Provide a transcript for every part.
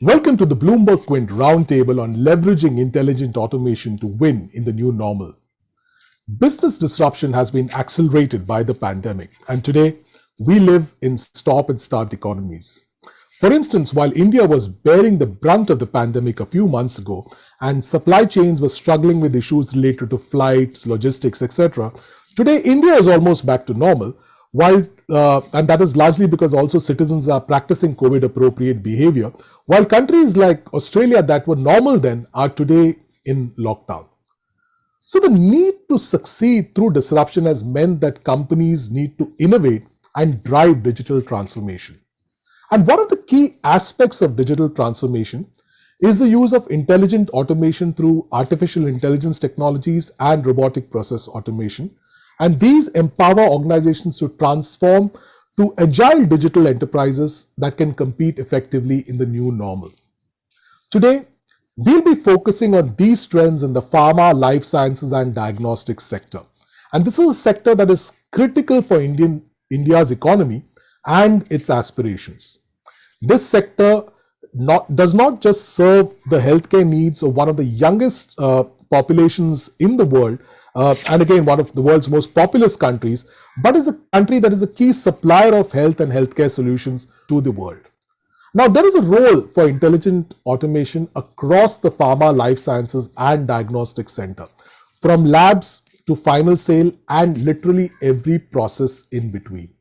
Welcome to the Bloomberg Quint Roundtable on leveraging intelligent automation to win in the new normal. Business disruption has been accelerated by the pandemic, and today we live in stop and start economies. For instance, while India was bearing the brunt of the pandemic a few months ago and supply chains were struggling with issues related to flights, logistics, etc., today India is almost back to normal, and that is largely because also citizens are practicing COVID appropriate behavior, while countries like Australia that were normal then are today in lockdown. So the need to succeed through disruption has meant that companies need to innovate and drive digital transformation. And one of the key aspects of digital transformation is the use of intelligent automation through artificial intelligence technologies and robotic process automation. And these empower organizations to transform to agile digital enterprises that can compete effectively in the new normal. Today, we'll be focusing on these trends in the pharma, life sciences, and diagnostics sector. And this is a sector that is critical for India's economy and its aspirations. This sector does not just serve the healthcare needs of one of the youngest populations in the world, and again, one of the world's most populous countries, but is a country that is a key supplier of health and healthcare solutions to the world. Now, there is a role for intelligent automation across the pharma, life sciences, and diagnostics sector, from labs to final sale and literally every process in between.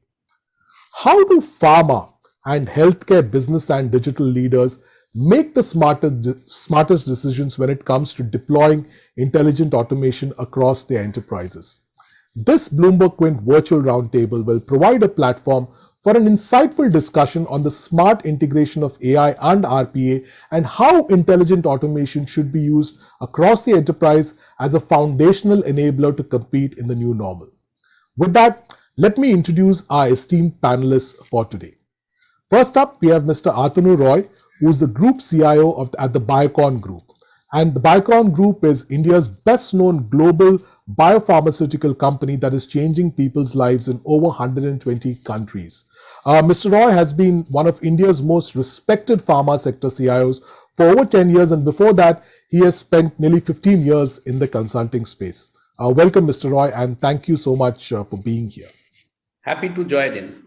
How do pharma and healthcare business and digital leaders make the smartest decisions when it comes to deploying intelligent automation across their enterprises? This Bloomberg Quint virtual roundtable will provide a platform for an insightful discussion on the smart integration of AI and RPA and how intelligent automation should be used across the enterprise as a foundational enabler to compete in the new normal. With that, let me introduce our esteemed panelists for today. First up, we have Mr. Atanu Roy, who is the Group CIO at the Biocon Group. And the Biocon Group is India's best-known global biopharmaceutical company that is changing people's lives in over 120 countries. Mr. Roy has been one of India's most respected pharma sector CIOs for over 10 years, and before that, he has spent nearly 15 years in the consulting space. Welcome, Mr. Roy, and thank you so much for being here. Happy to join in.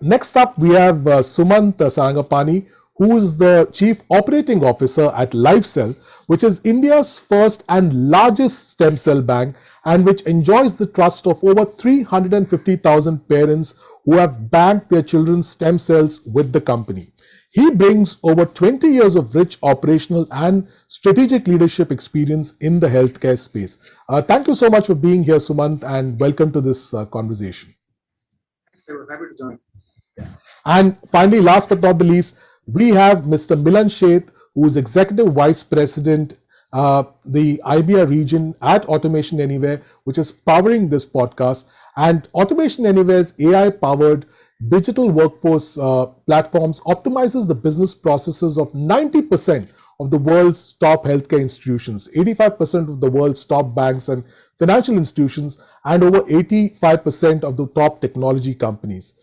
Next up, we have Sumant Sarangapani, who is the Chief Operating Officer at LifeCell, which is India's first and largest stem cell bank and which enjoys the trust of over 350,000 parents who have banked their children's stem cells with the company. He brings over 20 years of rich operational and strategic leadership experience in the healthcare space. Thank you so much for being here, Sumant, and welcome to this conversation. Happy to join. And finally, last but not the least, we have Mr. Milan Sheth, who is Executive Vice President, the IMEA region at Automation Anywhere, which is powering this podcast. And Automation Anywhere's AI-powered digital workforce platforms optimizes the business processes of 90% of the world's top healthcare institutions, 85% of the world's top banks and financial institutions, and over 85% of the top technology companies.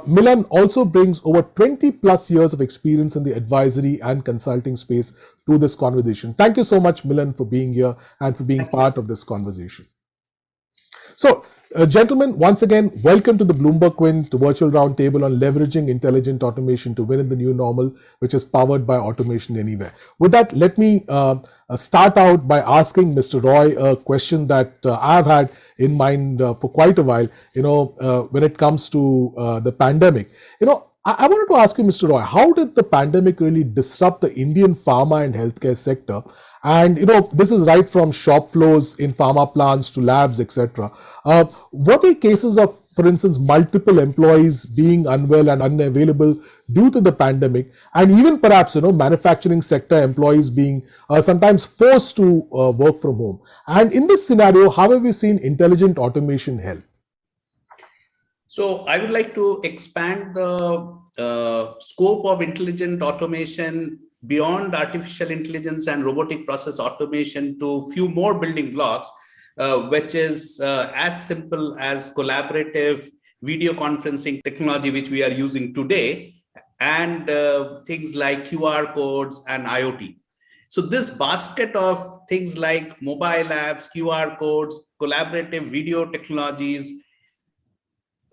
Milan also brings over 20 plus years of experience in the advisory and consulting space to this conversation. Thank you so much, Milan, for being here and for being part of this conversation. So, gentlemen, once again, welcome to the Bloomberg Quint virtual roundtable on leveraging intelligent automation to win in the new normal, which is powered by Automation Anywhere. With that, let me start out by asking Mr. Roy a question that I've had in mind for quite a while, when it comes to the pandemic. I wanted to ask you, Mr. Roy, how did the pandemic really disrupt the Indian pharma and healthcare sector? And, this is right from shop floors in pharma plants to labs, etc. Were there cases of, for instance, multiple employees being unwell and unavailable due to the pandemic, and even perhaps, manufacturing sector employees being sometimes forced to work from home? And in this scenario, how have you seen intelligent automation help? So I would like to expand the scope of intelligent automation beyond artificial intelligence and robotic process automation to few more building blocks, which is as simple as collaborative video conferencing technology, which we are using today, and things like QR codes and IoT. So this basket of things like mobile apps, QR codes, collaborative video technologies,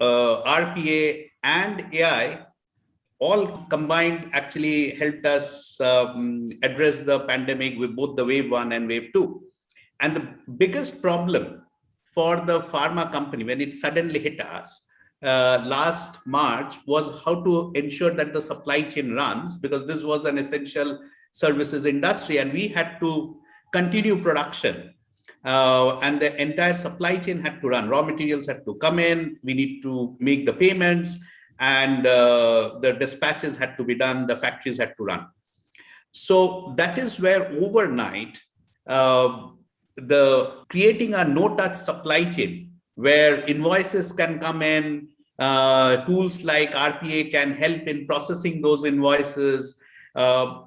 RPA and AI all combined actually helped us address the pandemic with both the wave 1 and wave 2. And the biggest problem for the pharma company when it suddenly hit us last March was how to ensure that the supply chain runs, because this was an essential services industry and we had to continue production. And the entire supply chain had to run. Raw materials had to come in, we need to make the payments, and the dispatches had to be done, the factories had to run. So that is where overnight, the creating a no-touch supply chain where invoices can come in, tools like RPA can help in processing those invoices,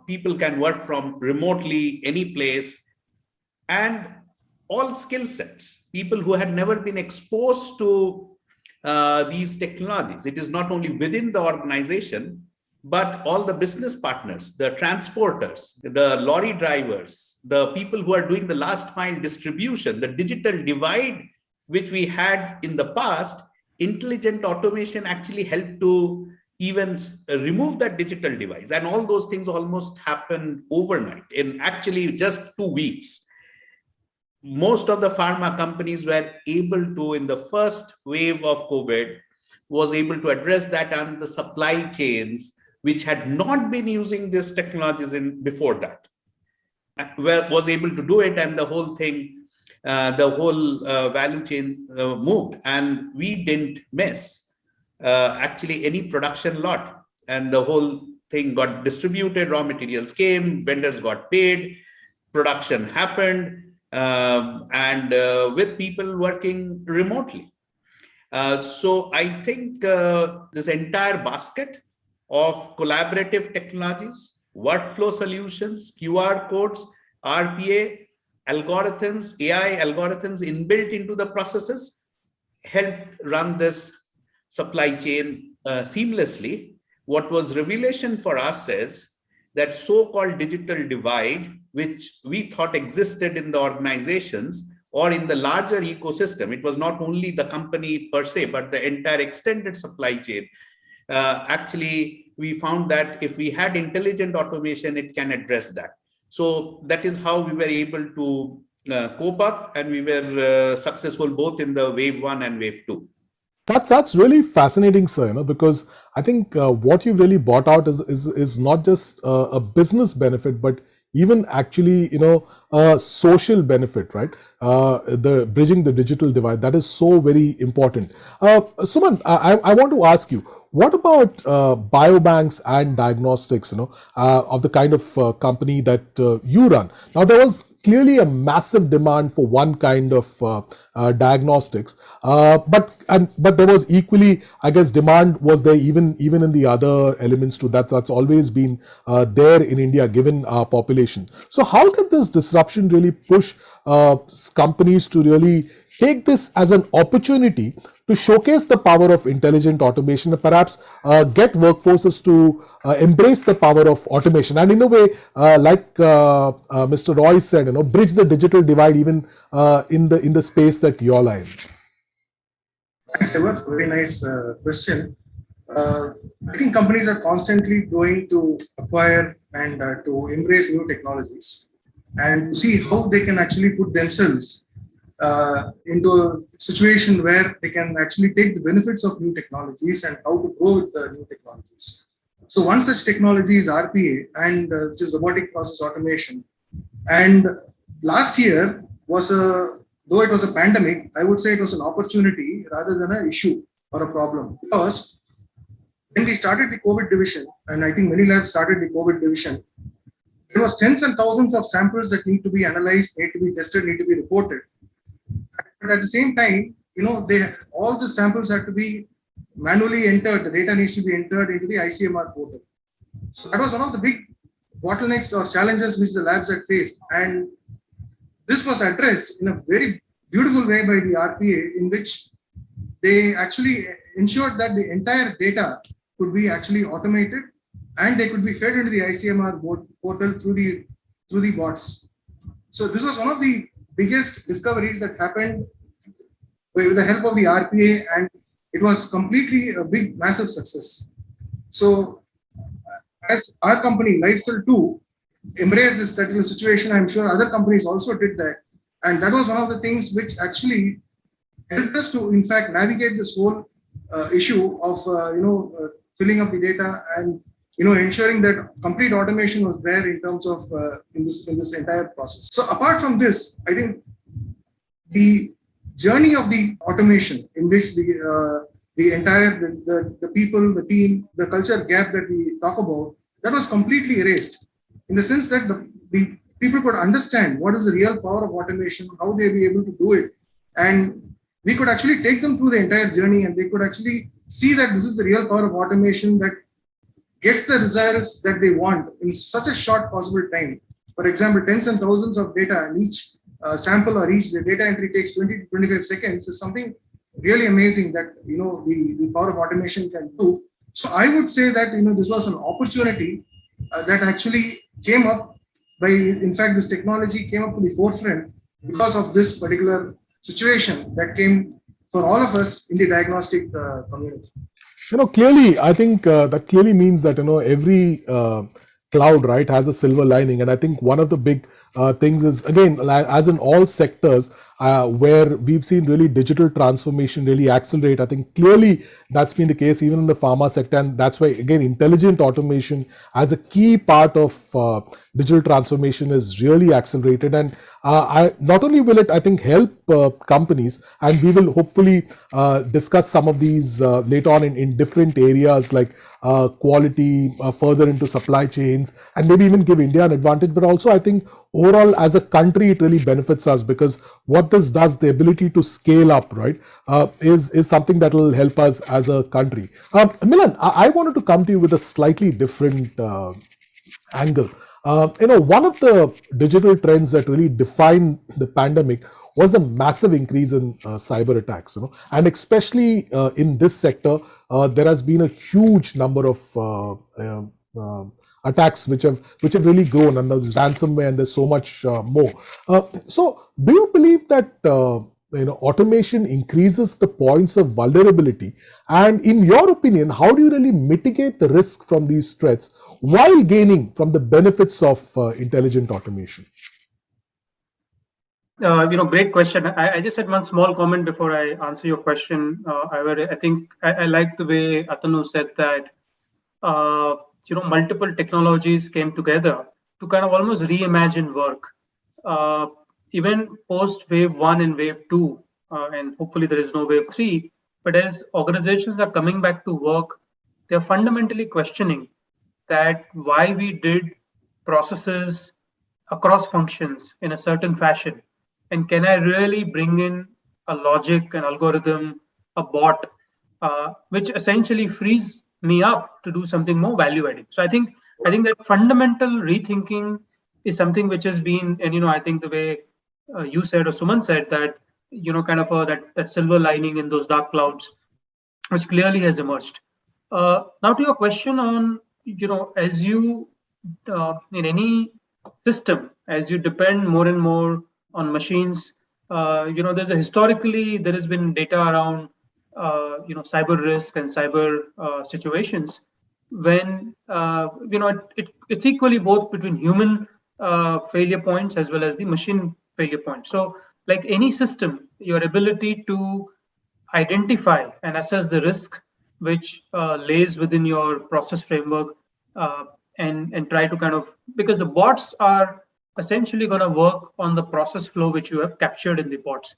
people can work from remotely any place, and all skill sets, people who had never been exposed to these technologies. It is not only within the organization, but all the business partners, the transporters, the lorry drivers, the people who are doing the last mile distribution, the digital divide which we had in the past. Intelligent automation actually helped to even remove that digital divide, and all those things almost happened overnight in actually just 2 weeks. Most of the pharma companies were able to, in the first wave of COVID, was able to address that, and the supply chains, which had not been using these technologies in before that, was able to do it, and the whole thing, the whole value chain moved, and we didn't miss actually any production lot, and the whole thing got distributed, raw materials came, vendors got paid, production happened, and with people working remotely. So I think this entire basket of collaborative technologies, workflow solutions, QR codes, RPA, algorithms, AI algorithms inbuilt into the processes help run this supply chain seamlessly. What was revelation for us is that so-called digital divide, which we thought existed in the organizations or in the larger ecosystem. It was not only the company per se, but the entire extended supply chain. Actually, we found that if we had intelligent automation, it can address that. So that is how we were able to cope up, and we were successful both in the wave 1 and wave 2. That's really fascinating, sir. Because I think what you really brought out is not just a business benefit, but even actually, a social benefit, right? The bridging the digital divide, that is so very important. Suman, I want to ask you, what about biobanks and diagnostics, of the kind of company that you run? Now, there was clearly a massive demand for one kind of diagnostics, but there was equally, I guess, demand was there even in the other elements too. That's always been there in India, given our population. So how can this disruption really push companies to really take this as an opportunity to showcase the power of intelligent automation and perhaps get workforces to embrace the power of automation, and in a way, like Mr. Roy said, bridge the digital divide even in the space that you all are in? Thanks, Devas. Very nice question. I think companies are constantly going to acquire and to embrace new technologies and to see how they can actually put themselves into a situation where they can actually take the benefits of new technologies and how to grow with the new technologies. So one such technology is RPA, and which is robotic process automation. And last year was though it was a pandemic, I would say it was an opportunity rather than an issue or a problem. Because when we started the COVID division, and I think many labs started the COVID division, there was tens and thousands of samples that need to be analyzed, need to be tested, need to be reported. But at the same time, all the samples had to be manually entered. The data needs to be entered into the ICMR portal. So that was one of the big bottlenecks or challenges which the labs had faced. And this was addressed in a very beautiful way by the RPA, in which they actually ensured that the entire data could be actually automated and they could be fed into the ICMR portal through the bots. So this was one of the biggest discoveries that happened with the help of the RPA, and it was completely a big, massive success. So as our company, Lifecell 2, embraced this particular situation, I'm sure other companies also did that. And that was one of the things which actually helped us to, in fact, navigate this whole issue of, filling up the data and, ensuring that complete automation was there in terms of in this entire process. So apart from this, I think the journey of the automation in which the entire the people, the team, the culture gap that we talk about, that was completely erased, in the sense that the people could understand what is the real power of automation, how they be able to do it, and we could actually take them through the entire journey, and they could actually see that this is the real power of automation that gets the results that they want in such a short possible time. For example, tens and thousands of data, and each sample or each data entry takes 20 to 25 seconds is something really amazing that the power of automation can do. So I would say that this was an opportunity that actually came up by, in fact, this technology came up to the forefront because of this particular situation that came for all of us in the diagnostic community. Clearly, I think that clearly means that, every cloud, right, has a silver lining. And I think one of the big things is, again, as in all sectors where we've seen really digital transformation really accelerate, I think clearly that's been the case even in the pharma sector. And that's why, again, intelligent automation as a key part of digital transformation is really accelerated. And not only will it, I think, help companies, and we will hopefully discuss some of these later on in different areas like quality, further into supply chains, and maybe even give India an advantage. But also, I think overall as a country, it really benefits us, because what this does, the ability to scale up, right, is something that will help us as a country. Milan, I wanted to come to you with a slightly different angle. One of the digital trends that really defined the pandemic was the massive increase in cyber attacks, and especially in this sector, there has been a huge number of attacks which have really grown, and there's ransomware, and there's so much more. So, do you believe that automation increases the points of vulnerability? And in your opinion, how do you really mitigate the risk from these threats while gaining from the benefits of intelligent automation? Great question. I just had one small comment before I answer your question. I think I like the way Atanu said that, multiple technologies came together to kind of almost reimagine work. Even post wave 1 and wave 2, and hopefully there is no wave 3, but as organizations are coming back to work, they're fundamentally questioning that why we did processes across functions in a certain fashion. And can I really bring in a logic, an algorithm, a bot, which essentially frees me up to do something more value adding? So I think that fundamental rethinking is something which has been, and I think the way you said or Suman said that, kind of that silver lining in those dark clouds, which clearly has emerged. Now to your question on, as you in any system, as you depend more and more on machines, historically there has been data around cyber risk and cyber situations when it's equally both between human failure points as well as the machine failure points. So like any system, your ability to identify and assess the risk which lays within your process framework and try to kind of, because the bots are essentially going to work on the process flow which you have captured in the bots.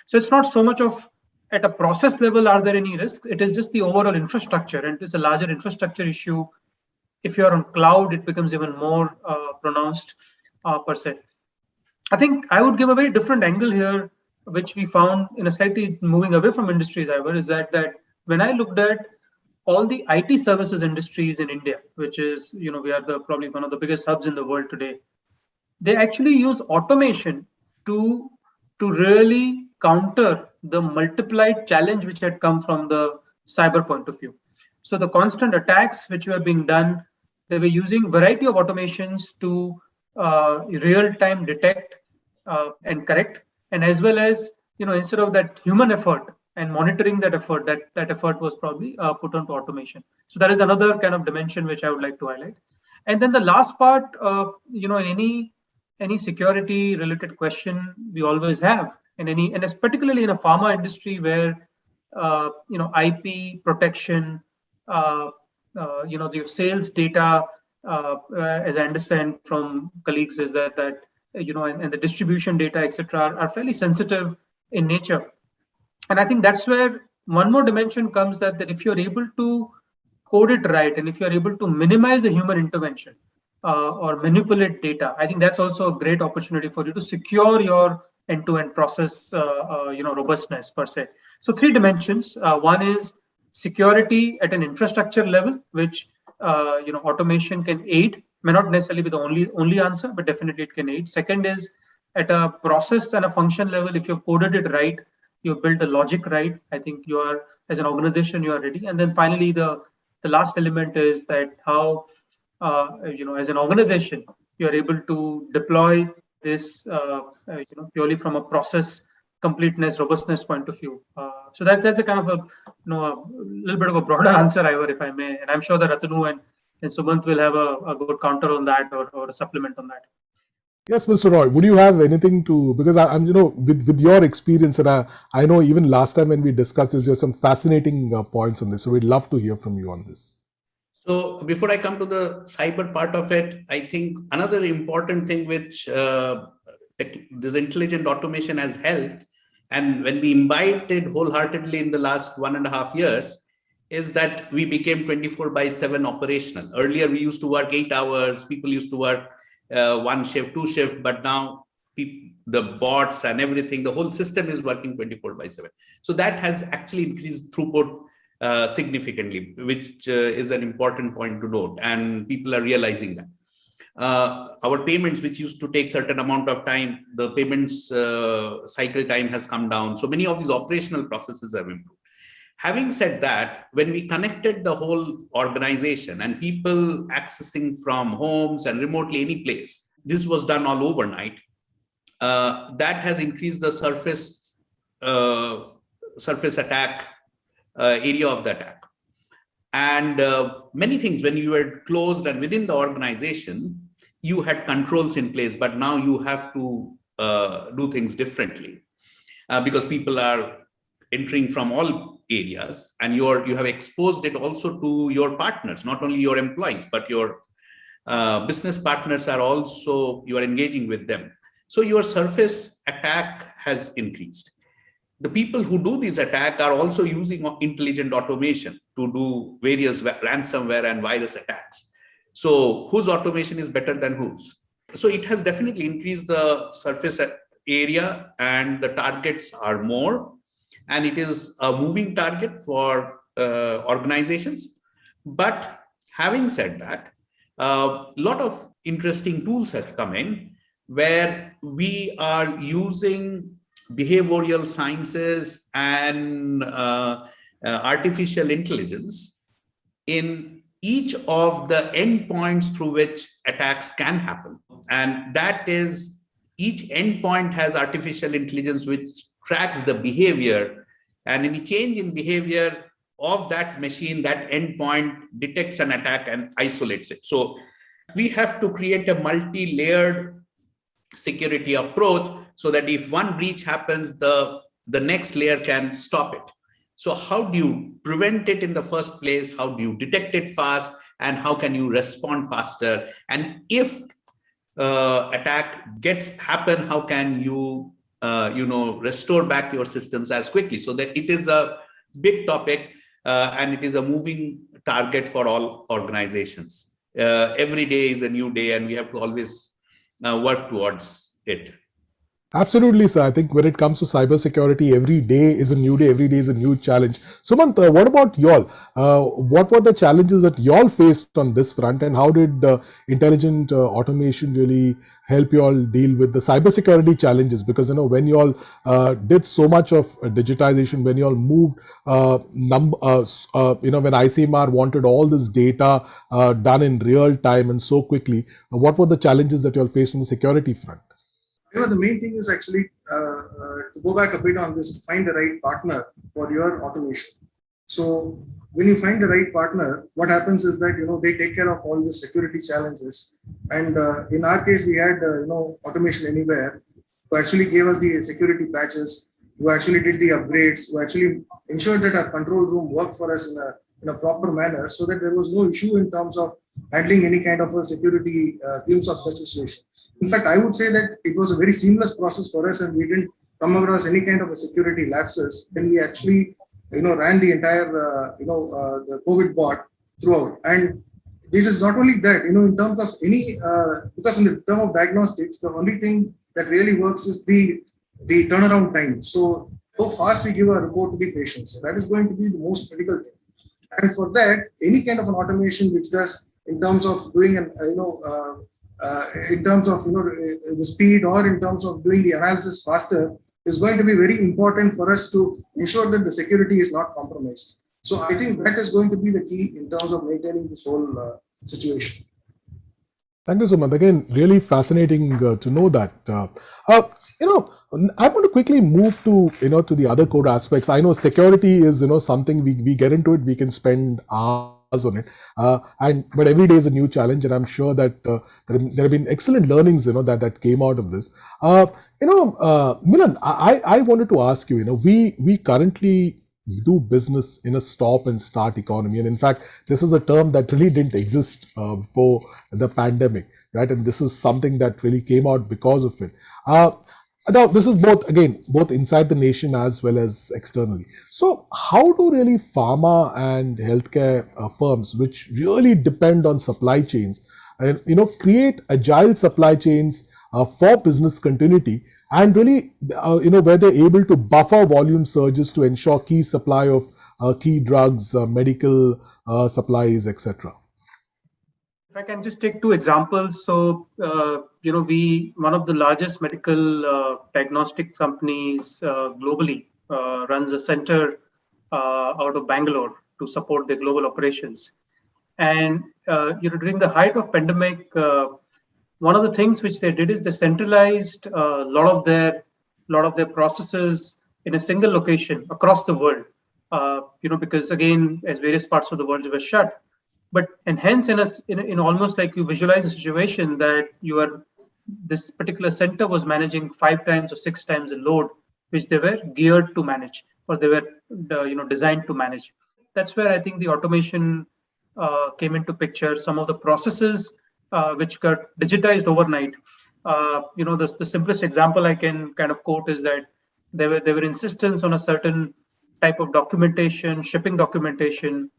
So it's not so much of at a process level, are there any risks? It is just the overall infrastructure, and it's a larger infrastructure issue. If you're on cloud, it becomes even more pronounced per se. I think I would give a very different angle here, which we found in a slightly moving away from industries, is that when I looked at all the IT services industries in India, which is, we are probably one of the biggest hubs in the world today, they actually use automation to really counter the multiplied challenge which had come from the cyber point of view. So the constant attacks which were being done, they were using variety of automations to real-time detect and correct, and as well as, instead of that human effort and monitoring that effort, that effort was probably put onto automation. So that is another kind of dimension which I would like to highlight. And then the last part, in any security related question we always have, and particularly in a pharma industry where IP protection, the sales data, as I understand from colleagues, is that and the distribution data, etc., are fairly sensitive in nature. And I think that's where one more dimension comes, that if you're able to code it right, and if you're able to minimize the human intervention or manipulate data, I think that's also a great opportunity for you to secure your end-to-end process, robustness per se. So 3 dimensions. One is security at an infrastructure level, which automation can aid. May not necessarily be the only answer, but definitely it can aid. Second is at a process and a function level. If you've coded it right, you've built the logic right, I think you are, as an organization, you are ready. And then finally, the last element is that how, as an organization, you're able to deploy this, purely from a process completeness, robustness point of view. So that's a kind of a little bit of a broader answer, Ivor, if I may. And I'm sure that Atanu and Sumant will have a good counter on that, or a supplement on that. Yes, Mr. Roy, would you have anything to, because I'm, with your experience, and I know even last time when we discussed this, there's some fascinating points on this. So we'd love to hear from you on this. So before I come to the cyber part of it, I think another important thing which this intelligent automation has helped, and when we imbibed it wholeheartedly in the last 1.5 years, is that we became 24/7 operational. Earlier, we used to work 8 hours. People used to work 1 shift, 2 shift, but now the bots and everything, the whole system is working 24/7. So that has actually increased throughput significantly, which is an important point to note, and people are realizing that. Our payments, which used to take certain amount of time, the payments cycle time has come down. So many of these operational processes have improved. Having said that, when we connected the whole organization and people accessing from homes and remotely any place, this was done all overnight. That has increased the surface attack area of the attack. And many things, when you were closed and within the organization, you had controls in place, but now you have to do things differently because people are entering from all areas, and you have exposed it also to your partners, not only your employees, but your business partners are also, you are engaging with them. So your surface attack has increased. The people who do this attack are also using intelligent automation to do various ransomware and virus attacks. So whose automation is better than whose? So it has definitely increased the surface area, and the targets are more, and it is a moving target for organizations. But having said that, a lot of interesting tools have come in where we are using behavioral sciences and artificial intelligence in each of the endpoints through which attacks can happen. And that is, each endpoint has artificial intelligence which tracks the behavior, and any change in behavior of that machine, that endpoint detects an attack and isolates it. So we have to create a multi-layered security approach so that if one breach happens, the next layer can stop it. So how do you prevent it in the first place? How do you detect it fast? And how can you respond faster? And if attack happen, how can you restore back your systems as quickly? So that it is a big topic, and it is a moving target for all organizations. Every day is a new day, and we have to always work towards it. Absolutely, sir. I think when it comes to cybersecurity, every day is a new day, every day is a new challenge. Sumant, what about y'all? What were the challenges that y'all faced on this front, and how did intelligent automation really help y'all deal with the cybersecurity challenges? Because when y'all did so much of digitization, when y'all moved when ICMR wanted all this data done in real time and so quickly, what were the challenges that y'all faced on the security front? The main thing is actually to go back a bit on this, to find the right partner for your automation. So when you find the right partner, what happens is that they take care of all the security challenges. And in our case, we had Automation Anywhere, who actually gave us the security patches, who actually did the upgrades, who actually ensured that our control room worked for us in a proper manner, so that there was no issue in terms of handling any kind of a security glimpse of such a situation. In fact, I would say that it was a very seamless process for us, and we didn't come across any kind of a security lapses when we actually, ran the entire, the COVID bot throughout. And it is not only that, in terms of any, because in the term of diagnostics, the only thing that really works is the turnaround time. So how fast we give a report to the patient. So that is going to be the most critical thing. And for that, any kind of an automation which does in terms of doing an, in terms of the speed, or in terms of doing the analysis faster, is going to be very important for us to ensure that the security is not compromised. So I think that is going to be the key in terms of maintaining this whole situation. Thank you so much. Again, really fascinating to know that. I want to quickly move to to the other core aspects. I know security is something we get into it, we can spend hours on it, but every day is a new challenge, and I'm sure that there have been excellent learnings that came out of this. Milan, I wanted to ask you. We currently do business in a stop and start economy, and in fact this is a term that really didn't exist before the pandemic, right? And this is something that really came out because of it. Now this is both inside the nation as well as externally. So how do really pharma and healthcare firms, which really depend on supply chains, create agile supply chains for business continuity, and really, where they're able to buffer volume surges to ensure key supply of key drugs, medical supplies, etc.? If I can just take two examples. So, one of the largest medical diagnostic companies globally runs a center out of Bangalore to support their global operations. And, during the height of pandemic, one of the things which they did is they centralized a lot of their processes in a single location across the world. Because again, as various parts of the world were shut, and hence in almost like you visualize a situation that this particular center was managing 5 times or 6 times the load which they were geared to manage, or they were designed to manage. That's where I think the automation came into picture. Some of the processes which got digitized overnight. The simplest example I can kind of quote is that there were insistence on a certain type of documentation, shipping documentation,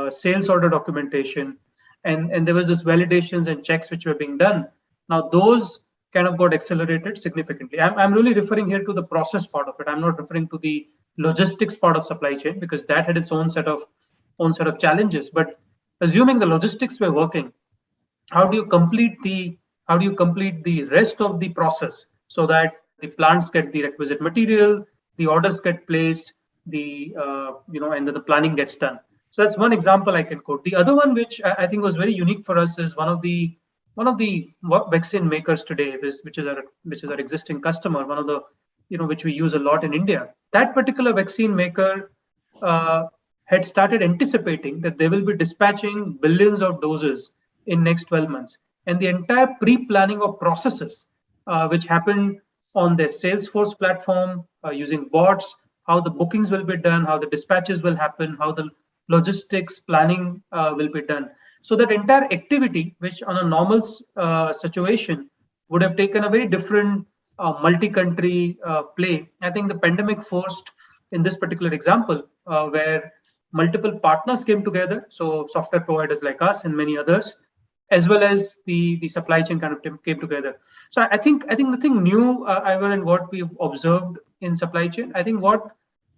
sales order documentation, and there was this validations and checks which were being done. Now those kind of got accelerated significantly. I'm really referring here to the process part of it. I'm not referring to the logistics part of supply chain, because that had its own set of challenges. But assuming the logistics were working, how do you complete the rest of the process so that the plants get the requisite material, the orders get placed, and then the planning gets done. So that's one example I can quote. The other one, which I think was very unique for us, is one of the vaccine makers today, which is our existing customer, one of the which we use a lot in India. That particular vaccine maker had started anticipating that they will be dispatching billions of doses in next 12 months. And the entire pre-planning of processes, which happened on their Salesforce platform using bots, how the bookings will be done, how the dispatches will happen, how the logistics planning will be done. So that entire activity, which on a normal situation would have taken a very different multi-country play, I think the pandemic forced, in this particular example, where multiple partners came together, so software providers like us and many others, as well as the supply chain kind of came together. So I think nothing new, Ivan, in what we've observed in supply chain. I think what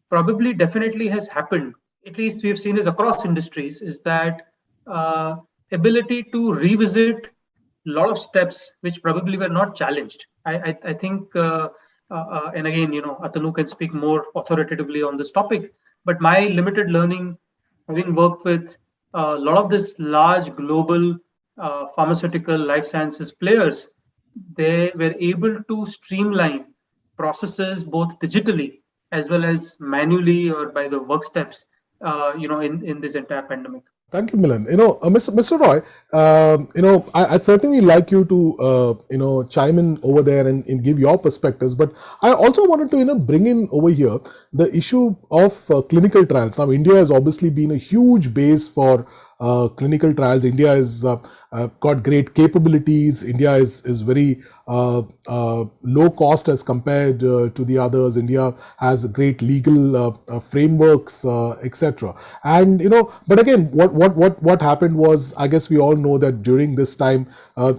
probably definitely has happened, at least we've seen this across industries, is that uh, ability to revisit a lot of steps which probably were not challenged. I think, and again, Atanu can speak more authoritatively on this topic, but my limited learning, having worked with a lot of this large global pharmaceutical life sciences players, they were able to streamline processes both digitally as well as manually or by the work steps, in this entire pandemic. Thank you, Milan. Mr. Roy, I'd certainly like you to, chime in over there and give your perspectives. But I also wanted to, bring in over here the issue of clinical trials. Now, India has obviously been a huge base for clinical trials. India has got great capabilities. India is very low cost as compared to the others. India has great legal frameworks, etc. And but again, what happened was, I guess we all know that during this time,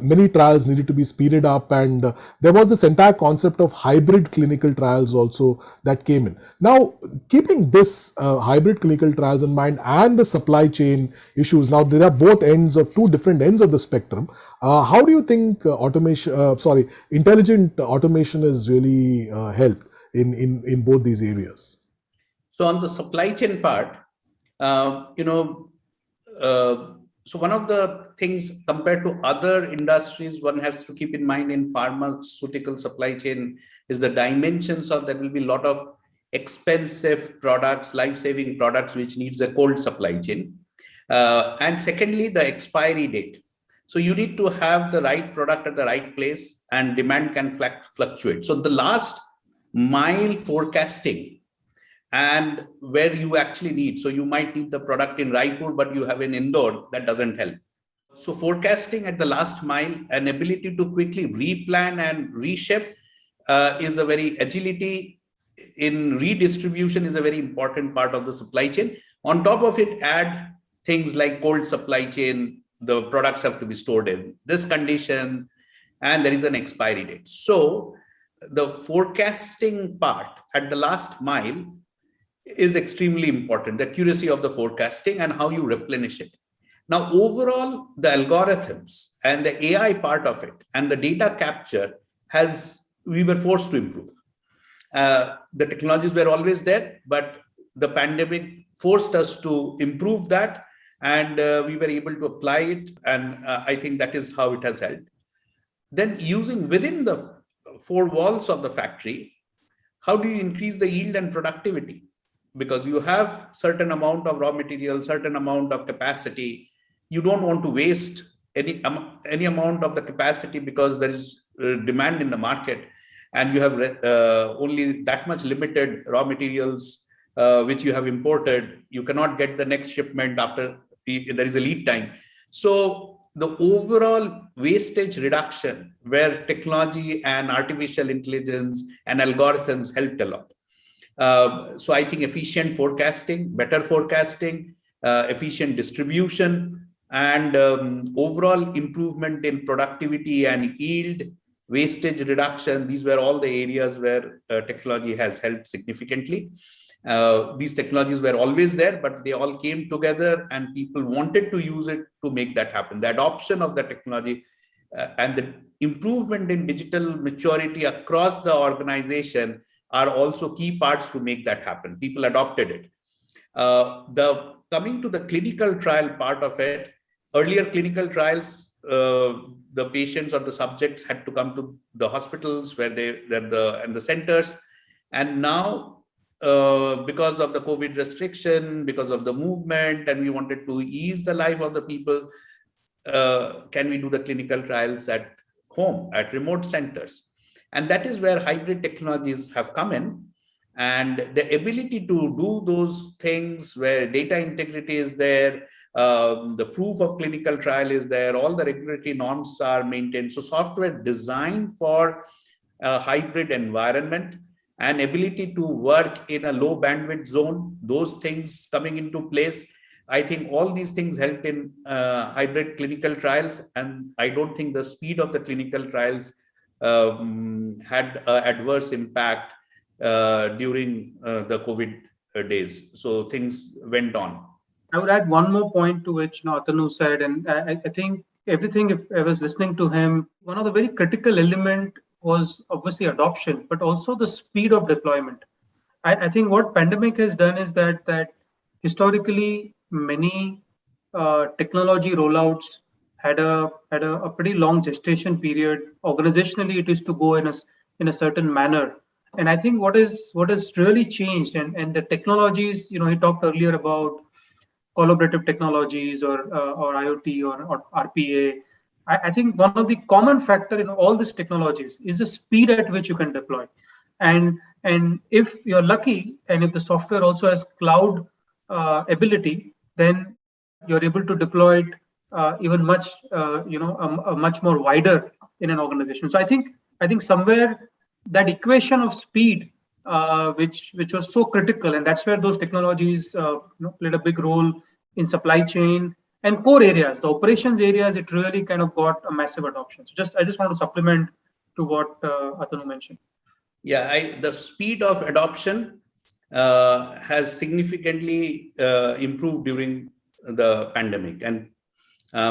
many trials needed to be speeded up, and there was this entire concept of hybrid clinical trials also that came in. Now, keeping this hybrid clinical trials in mind and the supply chain issues, now there are both ends of two different ends of the spectrum. How do you think intelligent automation has really helped in both these areas? So on the supply chain part, so one of the things compared to other industries one has to keep in mind in pharmaceutical supply chain is the dimensions of there will be a lot of expensive products, life-saving products, which needs a cold supply chain. And secondly, the expiry date. So you need to have the right product at the right place, and demand can fluctuate. So the last mile forecasting and where you actually need. So you might need the product in Raipur, but you have in Indore, that doesn't help. So forecasting at the last mile, an ability to quickly replan and reshape is a very agility in redistribution is a very important part of the supply chain. On top of it, add things like cold supply chain, the products have to be stored in this condition, and there is an expiry date. So the forecasting part at the last mile is extremely important, the accuracy of the forecasting and how you replenish it. Now, overall, the algorithms and the AI part of it and the data capture we were forced to improve. The technologies were always there, but the pandemic forced us to improve that, and we were able to apply it. And I think that is how it has helped. Then using within the four walls of the factory, how do you increase the yield and productivity? Because you have certain amount of raw material, certain amount of capacity. You don't want to waste any amount of the capacity because there is demand in the market, and you have only that much limited raw materials which you have imported. You cannot get the next shipment after there is a lead time. So the overall wastage reduction, where technology and artificial intelligence and algorithms helped a lot. So I think efficient forecasting, better forecasting, efficient distribution, and overall improvement in productivity and yield, wastage reduction. These were all the areas where technology has helped significantly. These technologies were always there, but they all came together and people wanted to use it to make that happen. The adoption of the technology and the improvement in digital maturity across the organization are also key parts to make that happen. People adopted it. Coming to the clinical trial part of it, earlier clinical trials, the patients or the subjects had to come to the hospitals and the centers. And now, because of the COVID restriction, because of the movement, and we wanted to ease the life of the people, can we do the clinical trials at home, at remote centers? And that is where hybrid technologies have come in, and the ability to do those things where data integrity is there, the proof of clinical trial is there, all the regulatory norms are maintained. So software designed for a hybrid environment and ability to work in a low bandwidth zone, those things coming into place. I think all these things helped in hybrid clinical trials, and I don't think the speed of the clinical trials had adverse impact during the COVID days. So things went on. I would add one more point to which Atanu said, and I think everything, if I was listening to him, one of the very critical element was obviously adoption, but also the speed of deployment. I think what pandemic has done is that historically many technology rollouts had a pretty long gestation period. Organizationally, it is to go in a certain manner. And I think what has really changed, and the technologies, he talked earlier about collaborative technologies or IoT or RPA. I think one of the common factor in all these technologies is the speed at which you can deploy. And if you're lucky, and if the software also has cloud ability, then you're able to deploy it even much, a much more wider in an organization. So I think somewhere that equation of speed, which was so critical, and that's where those technologies played a big role in supply chain and core areas, the operations areas. It really kind of got a massive adoption. So I just want to supplement to what Atanu mentioned. Yeah, the speed of adoption has significantly improved during the pandemic, and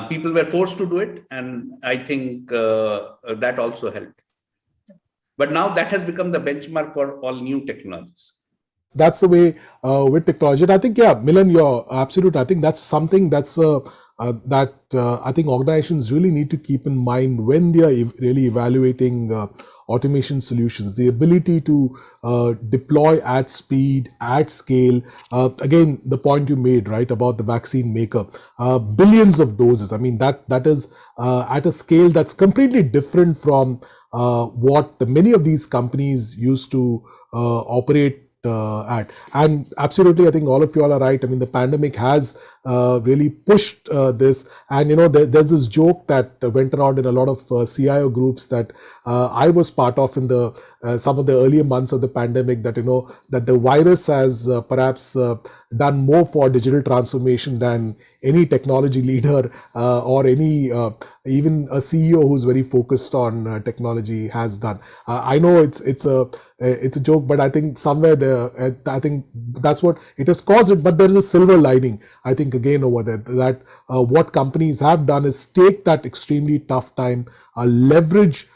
people were forced to do it, and I think that also helped. But now that has become the benchmark for all new technologies. That's the way with technology. And I think, yeah, Milan, you're absolute. I think that's something that's I think organizations really need to keep in mind when they are really evaluating automation solutions. The ability to deploy at speed, at scale. Again, the point you made, right, about the vaccine maker, billions of doses. I mean, that is at a scale that's completely different from what many of these companies used to operate at. And absolutely, I think all of you all are right. I mean, the pandemic has really pushed this. And, there's this joke that went around in a lot of CIO groups that I was part of in the some of the earlier months of the pandemic, that, that the virus has perhaps done more for digital transformation than any technology leader or any even a CEO who's very focused on technology has done. I know it's a joke, but I think somewhere there, I think that's what it has caused it. But there is a silver lining, I think, again over there, that what companies have done is take that extremely tough time, leverage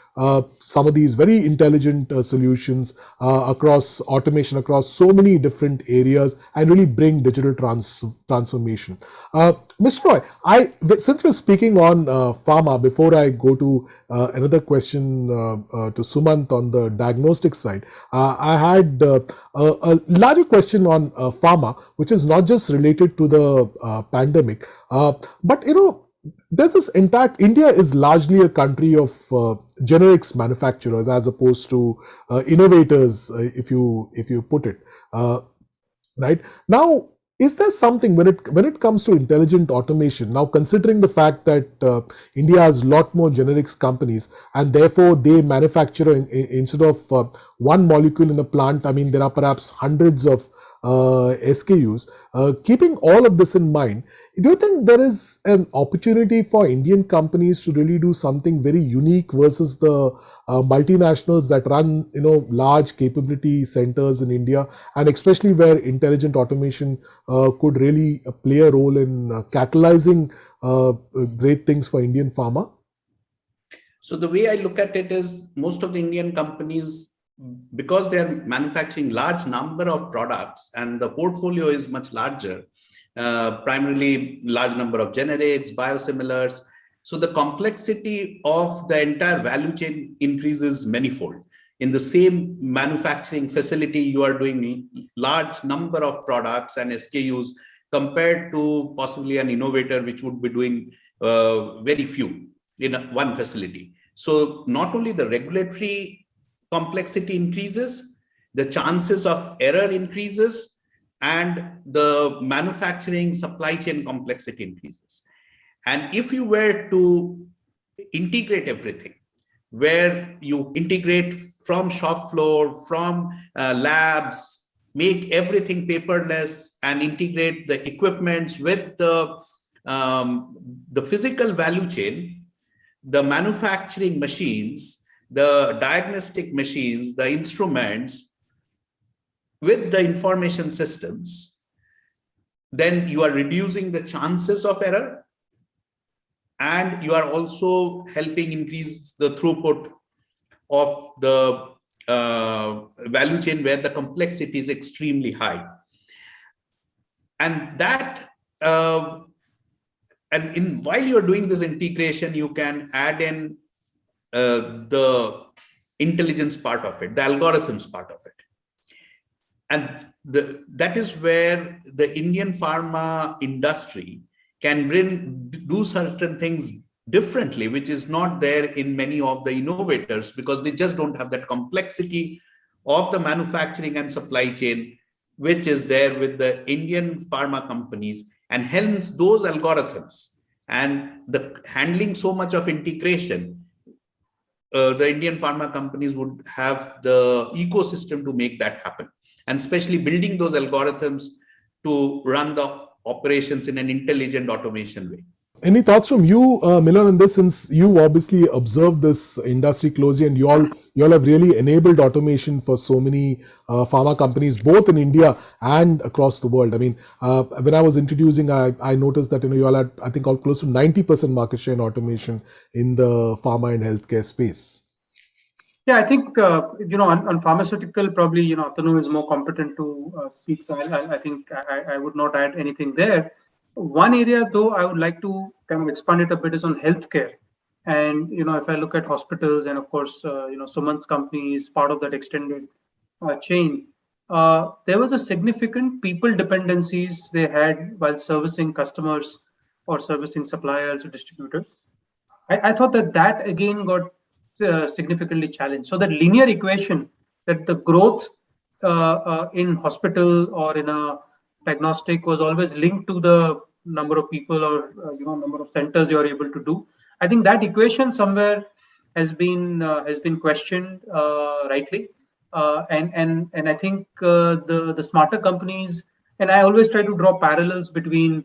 some of these very intelligent solutions across automation, across so many different areas, and really bring digital transformation. Mr. Roy, since we're speaking on pharma, before I go to another question to Sumant on the diagnostic side, I had a larger question on pharma, which is not just related to the pandemic, but there's this entire India is largely a country of generics manufacturers as opposed to innovators, if you put it right now. Is there something when it comes to intelligent automation, now considering the fact that India has a lot more generics companies, and therefore they manufacture instead of one molecule in a plant, I mean, there are perhaps hundreds of SKUs. Keeping all of this in mind, do you think there is an opportunity for Indian companies to really do something very unique versus the multinationals that run, large capability centers in India, and especially where intelligent automation could really play a role in catalyzing great things for Indian pharma? So the way I look at it is, most of the Indian companies, because they are manufacturing large number of products and the portfolio is much larger, primarily large number of generics, biosimilars. So the complexity of the entire value chain increases manifold. In the same manufacturing facility, you are doing large number of products and SKUs compared to possibly an innovator, which would be doing very few in one facility. So not only the regulatory complexity increases, the chances of error increases, and the manufacturing supply chain complexity increases. And if you were to integrate everything, where you integrate from shop floor, from labs, make everything paperless and integrate the equipments with the physical value chain, the manufacturing machines, the diagnostic machines, the instruments with the information systems, then you are reducing the chances of error, and you are also helping increase the throughput of the value chain where the complexity is extremely high. And that, while you're doing this integration, you can add in the intelligence part of it, the algorithms part of it. And that is where the Indian pharma industry can do certain things differently, which is not there in many of the innovators, because they just don't have that complexity of the manufacturing and supply chain, which is there with the Indian pharma companies. And hence those algorithms and the handling so much of integration, the Indian pharma companies would have the ecosystem to make that happen, and especially building those algorithms to run the operations in an intelligent automation way. Any thoughts from you, Milan, on this, since you obviously observed this industry closely, and you all have really enabled automation for so many pharma companies, both in India and across the world. I mean, when I was introducing, I noticed that you all had, I think, close to 90% market share in automation in the pharma and healthcare space. Yeah, I think on pharmaceutical, probably Tanu is more competent to speak. So I think I would not add anything there. One area, though, I would like to kind of expand it a bit is on healthcare. And if I look at hospitals, and of course Sumant's company is part of that extended chain. There was a significant people dependencies they had while servicing customers or servicing suppliers or distributors. I thought that again got significantly challenged. So that linear equation, that the growth in hospital or in a diagnostic was always linked to the number of people or number of centers you are able to do. I think that equation somewhere has been questioned rightly, and I think the smarter companies, and I always try to draw parallels between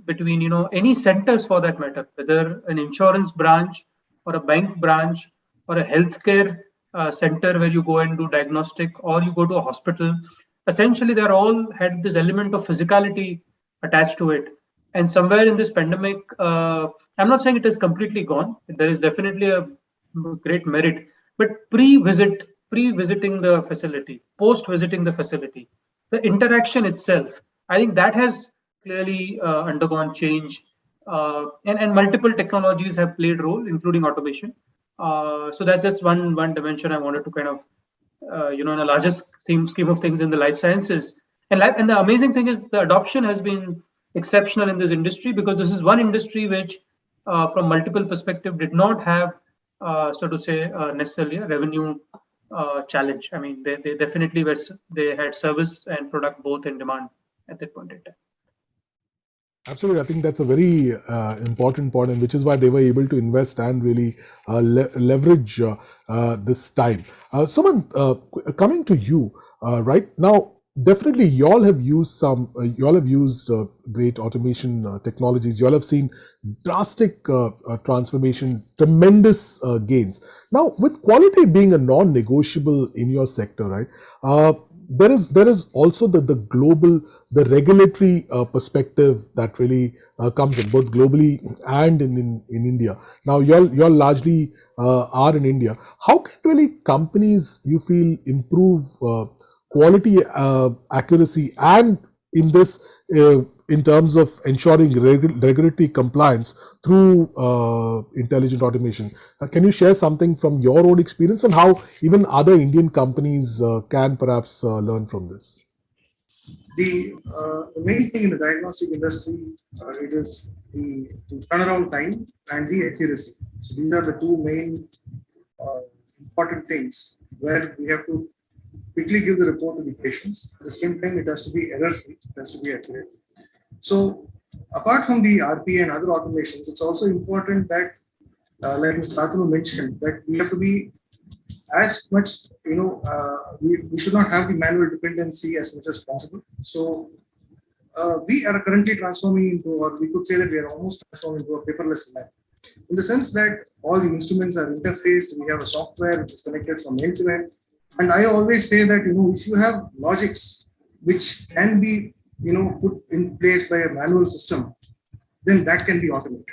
any centers for that matter, whether an insurance branch or a bank branch or a healthcare center where you go and do diagnostic, or you go to a hospital. Essentially, they're all had this element of physicality attached to it. And somewhere in this pandemic, I'm not saying it is completely gone. There is definitely a great merit, but pre-visiting the facility, post-visiting the facility, the interaction itself, I think that has clearly undergone change, and multiple technologies have played a role, including automation. So that's just one dimension I wanted to kind of, in a larger scheme of things in the life sciences. And the amazing thing is the adoption has been exceptional in this industry, because this is one industry which, from multiple perspectives, did not have, so to say, necessarily a revenue challenge. I mean, they definitely they had service and product both in demand at that point in time. Absolutely. I think that's a very important point, and which is why they were able to invest and really leverage this time. Sumant, coming to you right now, definitely y'all have used great automation technologies. Y'all have seen drastic transformation, tremendous gains. Now, with quality being a non-negotiable in your sector, right? There is also the global, the regulatory perspective that really comes in, both globally and in India. Now, you're largely are in India. How can really companies, you feel, improve quality, accuracy, and in this in terms of ensuring regulatory compliance through intelligent automation? Can you share something from your own experience and how even other Indian companies can perhaps learn from this? The main thing in the diagnostic industry, it is the turnaround time and the accuracy. So these are the two main important things where we have to quickly give the report to the patients. At the same time, it has to be error-free, it has to be accurate. So apart from the RPA and other automations, it's also important that, like Mr. Atanu mentioned, that we have to be as much we should not have the manual dependency as much as possible. So we are currently transforming into, or we could say that we are almost transforming into a paperless lab, in the sense that all the instruments are interfaced. We have a software which is connected from end to end. And I always say that, if you have logics which can be, put in place by a manual system, then that can be automated.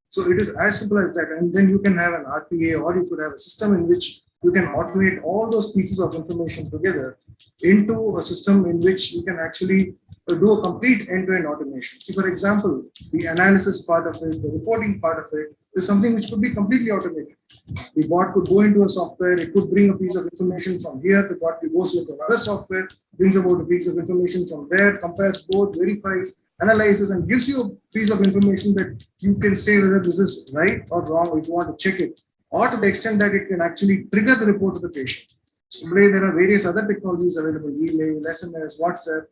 So it is as simple as that. And then you can have an RPA, or you could have a system in which you can automate all those pieces of information together into a system in which you can actually do a complete end-to-end automation. See, for example, the analysis part of it, the reporting part of it is something which could be completely automated. The bot could go into a software, it could bring a piece of information from here, the bot goes to another software, brings about a piece of information from there, compares both, verifies, analyzes, and gives you a piece of information that you can say whether this is right or wrong if you want to check it, or to the extent that it can actually trigger the report to the patient. So today there are various other technologies available, email, SMS, WhatsApp,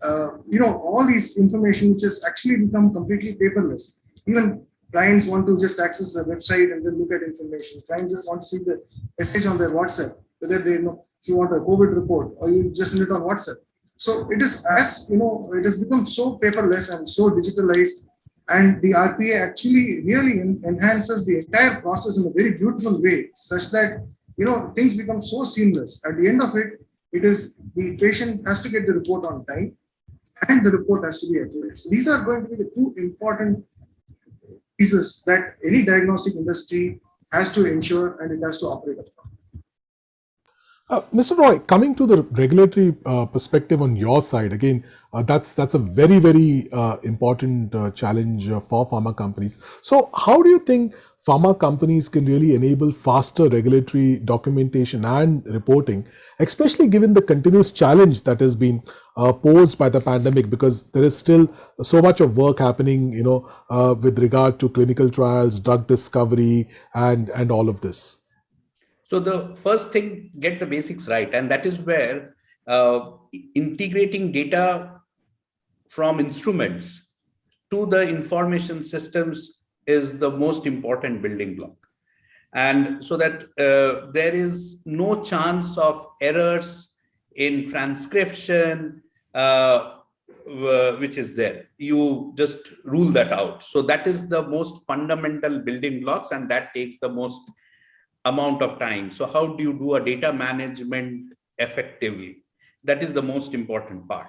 all these information which has actually become completely paperless. Even clients want to just access a website and then look at information. Clients just want to see the message on their WhatsApp, whether they know if you want a COVID report or you just need it on WhatsApp. So it is it has become so paperless and so digitalized, and the RPA actually really enhances the entire process in a very beautiful way, such that things become so seamless. At the end of it, it is the patient has to get the report on time, and the report has to be accurate. So these are going to be the two important pieces that any diagnostic industry has to ensure, and it has to operate upon. Mr. Roy, coming to the regulatory perspective on your side, again, that's a very, very important challenge for pharma companies. So how do you think pharma companies can really enable faster regulatory documentation and reporting, especially given the continuous challenge that has been posed by the pandemic, because there is still so much of work happening, with regard to clinical trials, drug discovery, and all of this? So the first thing, get the basics right. And that is where integrating data from instruments to the information systems is the most important building block. And so that there is no chance of errors in transcription, which is there. You just rule that out. So that is the most fundamental building blocks, and that takes the most amount of time. So how do you do a data management effectively? That is the most important part.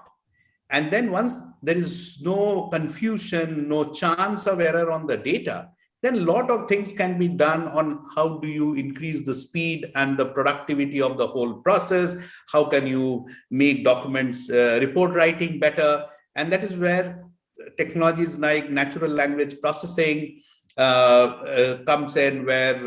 And then once there is no confusion, no chance of error on the data, then a lot of things can be done on how do you increase the speed and the productivity of the whole process. How can you make documents, report writing better? And that is where technologies like natural language processing comes in, where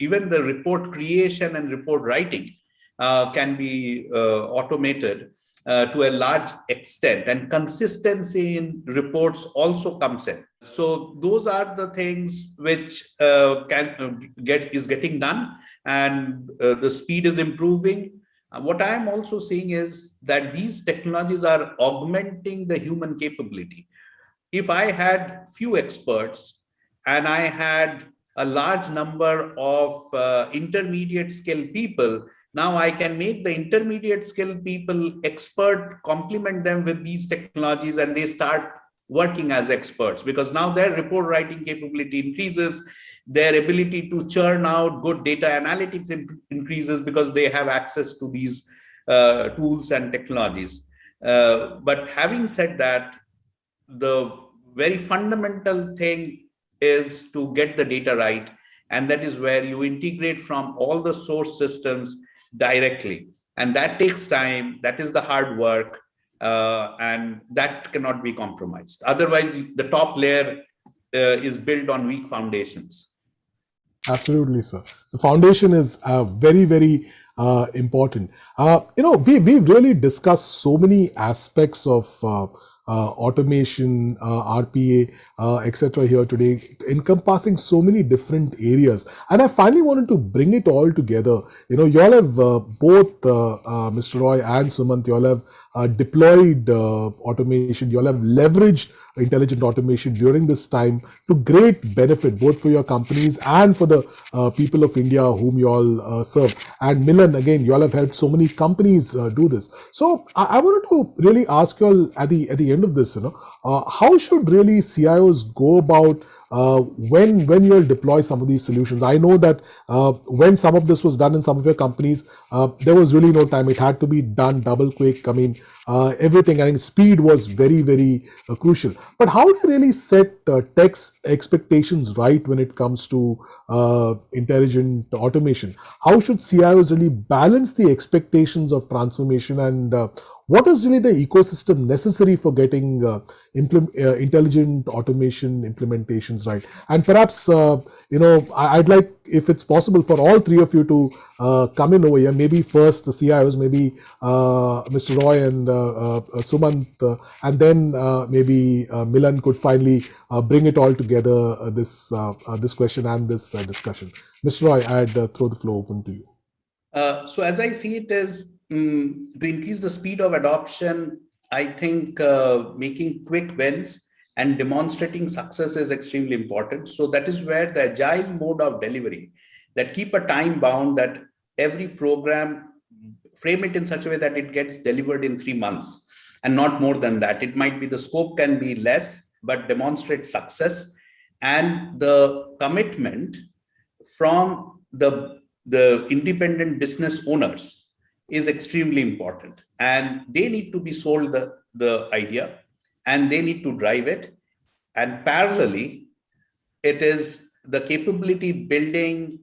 even the report creation and report writing can be automated to a large extent, and consistency in reports also comes in. So those are the things which is getting done, and the speed is improving. What I am also seeing is that these technologies are augmenting the human capability. If I had few experts and I had a large number of intermediate skill people, now I can make the intermediate skill people expert, complement them with these technologies, and they start working as experts, because now their report writing capability increases, their ability to churn out good data analytics increases because they have access to these tools and technologies. But having said that, the very fundamental thing is to get the data right, and that is where you integrate from all the source systems directly, and that takes time. That is the hard work, and that cannot be compromised. Otherwise, the top layer is built on weak foundations. Absolutely, sir. The foundation is very, very important. We've really discussed so many aspects of automation, RPA, etc. here today, encompassing so many different areas. And I finally wanted to bring it all together. You all have both, Mr. Roy and Sumant, you all have deployed automation. You all have leveraged intelligent automation during this time to great benefit, both for your companies and for the people of India whom you all serve. And Milan, again, you all have helped so many companies do this. So I wanted to really ask you all at the end of this, how should really CIOs go about when you'll deploy some of these solutions? I know that when some of this was done in some of your companies, there was really no time. It had to be done double quick. I mean, everything. I think speed was very, very crucial. But how do you really set tech's expectations right when it comes to intelligent automation? How should CIOs really balance the expectations of transformation, and what is really the ecosystem necessary for getting intelligent automation implementations right? And perhaps, I'd like, if it's possible, for all three of you to come in over here. Maybe first the CIOs, maybe Mr. Roy and Sumant, and then maybe Milan could finally bring it all together, this question and this discussion. Mr. Roy, I'd throw the floor open to you. So as I see it is, to increase the speed of adoption, I think making quick wins and demonstrating success is extremely important. So that is where the agile mode of delivery, that keep a time bound, that every program, frame it in such a way that it gets delivered in 3 months and not more than that. It might be the scope can be less, but demonstrate success, and the commitment from the independent business owners is extremely important, and they need to be sold the idea and they need to drive it. And parallelly, it is the capability building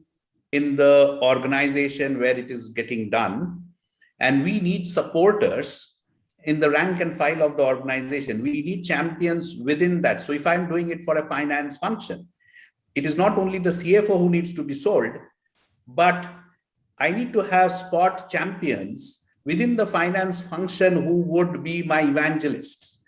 in the organization where it is getting done. And we need supporters in the rank and file of the organization. We need champions within that. So if I'm doing it for a finance function, it is not only the CFO who needs to be sold, but I need to have spot champions within the finance function who would be my evangelists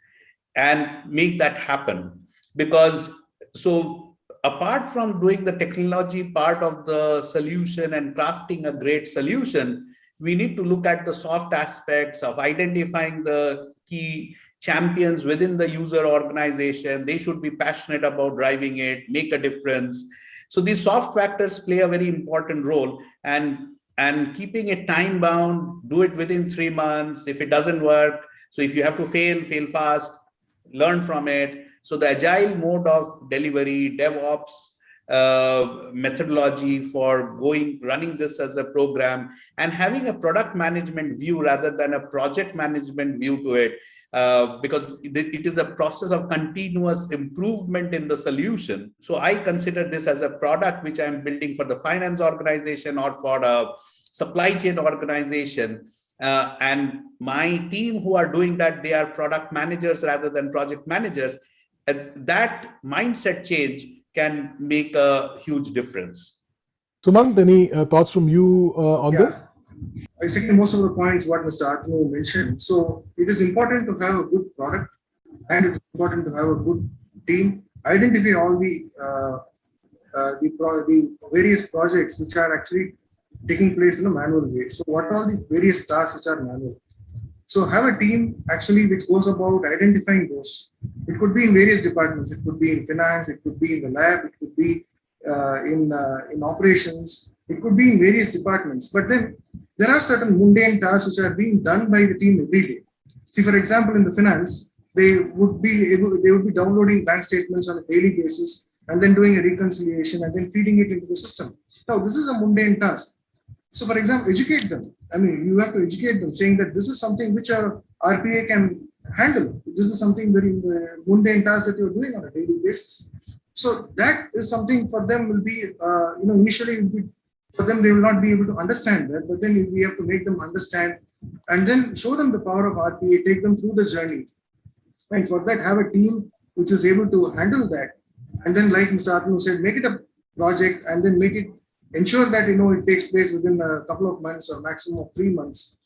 and make that happen. Because so apart from doing the technology part of the solution and crafting a great solution, we need to look at the soft aspects of identifying the key champions within the user organization. They should be passionate about driving it, make a difference. So these soft factors play a very important role, and keeping it time bound, do it within 3 months. If it doesn't work, so if you have to fail fast, learn from it. So the agile mode of delivery, DevOps methodology for running this as a program, and having a product management view rather than a project management view to it, because it is a process of continuous improvement in the solution. So I consider this as a product which I'm building for the finance organization or for a supply chain organization. And my team who are doing that, they are product managers rather than project managers. That mindset change can make a huge difference. Sumant, any thoughts from you on this? I second most of the points what Mr. Atanu mentioned. So it is important to have a good product, and it is important to have a good team. Identify all the various projects which are actually taking place in a manual way. So what are the various tasks which are manual? So have a team actually which goes about identifying those. It could be in various departments. It could be in finance. It could be in the lab. It could be in operations. It could be in various departments. But then there are certain mundane tasks which are being done by the team every day. See, for example, in the finance, they would be downloading bank statements on a daily basis and then doing a reconciliation and then feeding it into the system. Now, this is a mundane task. So, for example, educate them. I mean, you have to educate them, saying that this is something which a RPA can handle. This is something very mundane task that you're doing on a daily basis. So that is something for them will be, initially will be, for them they will not be able to understand that, but then we have to make them understand and then show them the power of RPA, take them through the journey. And for that, have a team which is able to handle that. And then, like Mr. Atanu said, make it a project and then ensure that it takes place within a couple of months or maximum of 3 months,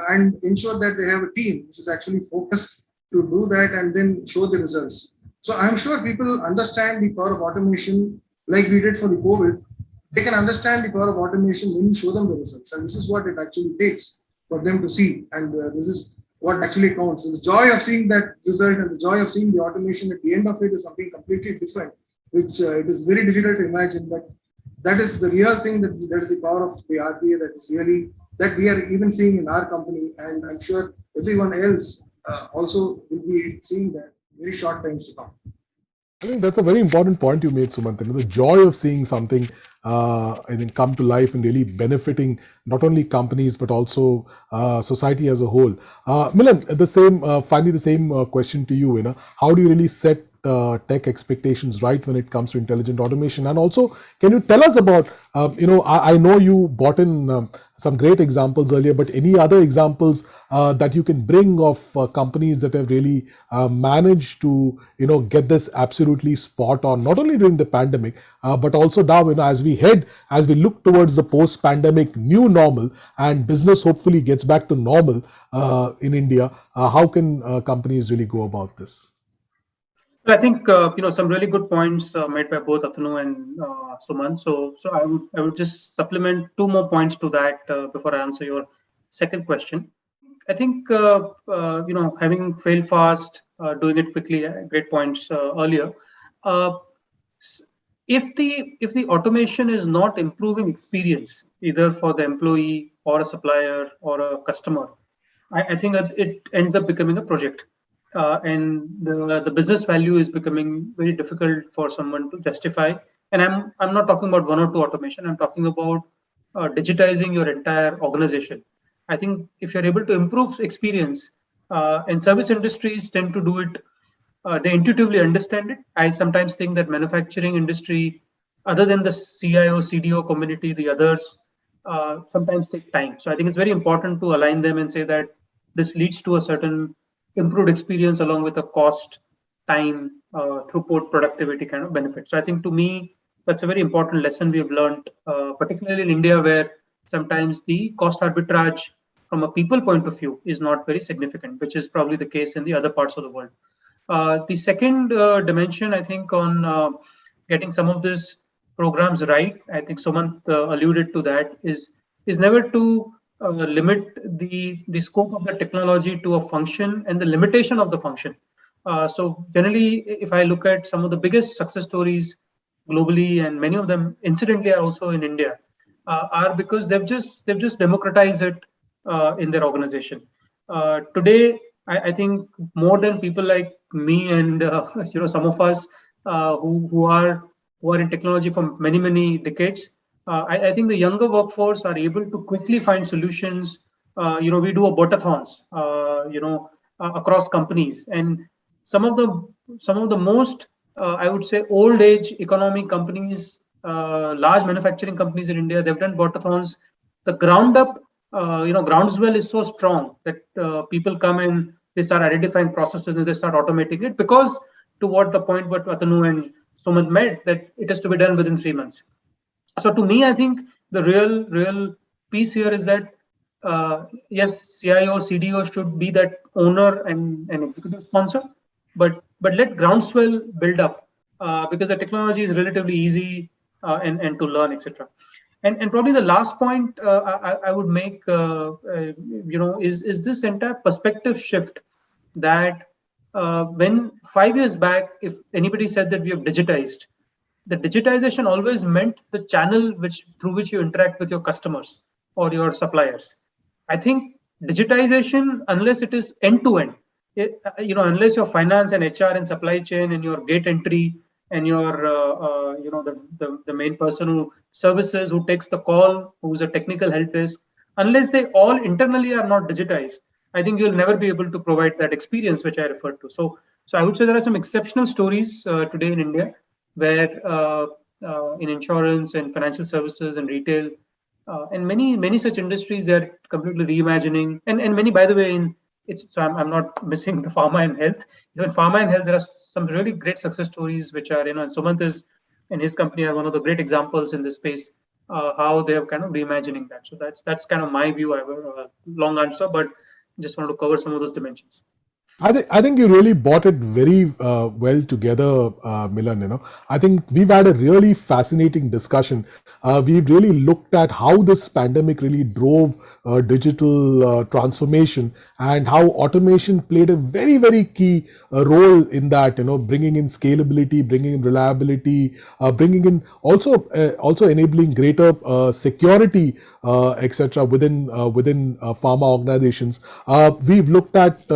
and ensure that they have a team which is actually focused to do that and then show the results. So I'm sure people understand the power of automation like we did for the COVID. They can understand the power of automation when you show them the results, and this is what it actually takes for them to see. And this is what actually counts. The joy of seeing that result and the joy of seeing the automation at the end of it is something completely different, which it is very difficult to imagine. But that is the real thing, that is the power of the RPA, that is really, that we are even seeing in our company. And I'm sure everyone else also will be seeing that very short times to come. I think that's a very important point you made, Sumant. The joy of seeing something, I think, come to life and really benefiting not only companies but also society as a whole. Milan, finally, the same question to you. How do you really set tech expectations right when it comes to intelligent automation? And also, can you tell us about, I know you brought in some great examples earlier, but any other examples that you can bring of companies that have really managed to, get this absolutely spot on, not only during the pandemic, but also now, as we look towards the post-pandemic new normal and business hopefully gets back to normal in India, how can companies really go about this? I think some really good points made by both Atanu and Suman. So I would just supplement two more points to that before I answer your second question. I think having fail fast, doing it quickly, great points earlier. If the automation is not improving experience either for the employee or a supplier or a customer, I think that it ends up becoming a project. And the business value is becoming very difficult for someone to justify. And I'm not talking about one or two automation. I'm talking about digitizing your entire organization. I think if you're able to improve experience, and service industries tend to do it, they intuitively understand it. I sometimes think that manufacturing industry, other than the CIO, CDO community, the others sometimes take time. So I think it's very important to align them and say that this leads to a certain improved experience along with a cost, time, throughput, productivity kind of benefit. So I think to me, that's a very important lesson we have learned, particularly in India, where sometimes the cost arbitrage from a people point of view is not very significant, which is probably the case in the other parts of the world. The second dimension, I think, on getting some of these programs right, I think Sumant alluded to that, is never to limit the scope of the technology to a function and the limitation of the function. So generally, if I look at some of the biggest success stories globally, and many of them incidentally are also in India, are because they've just democratized it in their organization. Today, I think more than people like me and some of us who are in technology for many decades, I think the younger workforce are able to quickly find solutions. We do a botathons, across companies, and some of the most, I would say, old age economic companies, large manufacturing companies in India, they've done botathons. The ground up, groundswell is so strong that people come and they start identifying processes and they start automating it, because to what the point what Atanu and Sumant made, that it has to be done within 3 months. So to me, I think the real piece here is that yes, CIO, CDO should be that owner and executive sponsor, but let groundswell build up because the technology is relatively easy and to learn, etc. And probably the last point I would make, is this entire perspective shift that when 5 years back, if anybody said that we have digitized, the digitization always meant the channel through which you interact with your customers or your suppliers. I think digitization, unless it is end to end, unless your finance and HR and supply chain and your gate entry and your the main person who services, who takes the call, who's a technical help desk, unless they all internally are not digitized, I think you'll never be able to provide that experience which I referred to. So I would say there are some exceptional stories today in India where in insurance and financial services and retail and many such industries, they're completely reimagining. And many, by the way, I'm not missing the pharma and health. Even pharma and health, there are some really great success stories which are, and Sumant and his company are one of the great examples in this space, how they are kind of reimagining that. So that's kind of my view. I have a long answer, but just want to cover some of those dimensions. I think you really brought it very well together, Milan. I think we've had a really fascinating discussion. We've really looked at how this pandemic really drove digital transformation and how automation played a very, very key role in that. Bringing in scalability, bringing in reliability, bringing in also enabling greater security, etc. within pharma organizations. We've looked at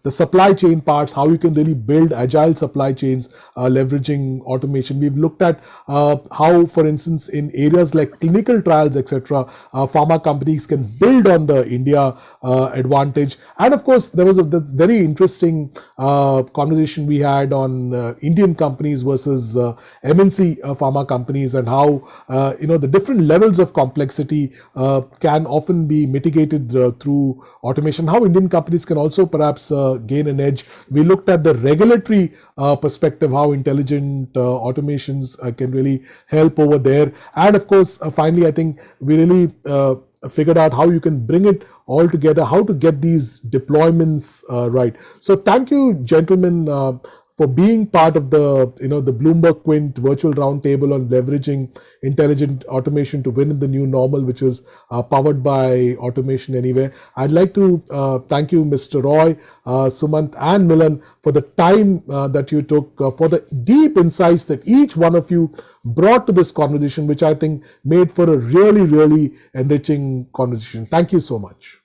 the supply chain parts, how you can really build agile supply chains leveraging automation. We've looked at how, for instance, in areas like clinical trials, etc., pharma companies can build on the India advantage. And of course, there was a very interesting conversation we had on Indian companies versus MNC pharma companies, and how the different levels of complexity can often be mitigated through automation. How Indian companies can also perhaps gain an edge. We looked at the regulatory perspective, how intelligent automations can really help over there. And of course, finally, I think we really figured out how you can bring it all together, how to get these deployments right. So thank you, gentlemen, for being part of the Bloomberg Quint virtual roundtable on leveraging intelligent automation to win in the new normal, which was powered by Automation Anywhere. I'd like to thank you, Mr. Roy, Sumant, and Milan, for the time that you took, for the deep insights that each one of you brought to this conversation, which I think made for a really, really enriching conversation. Thank you so much.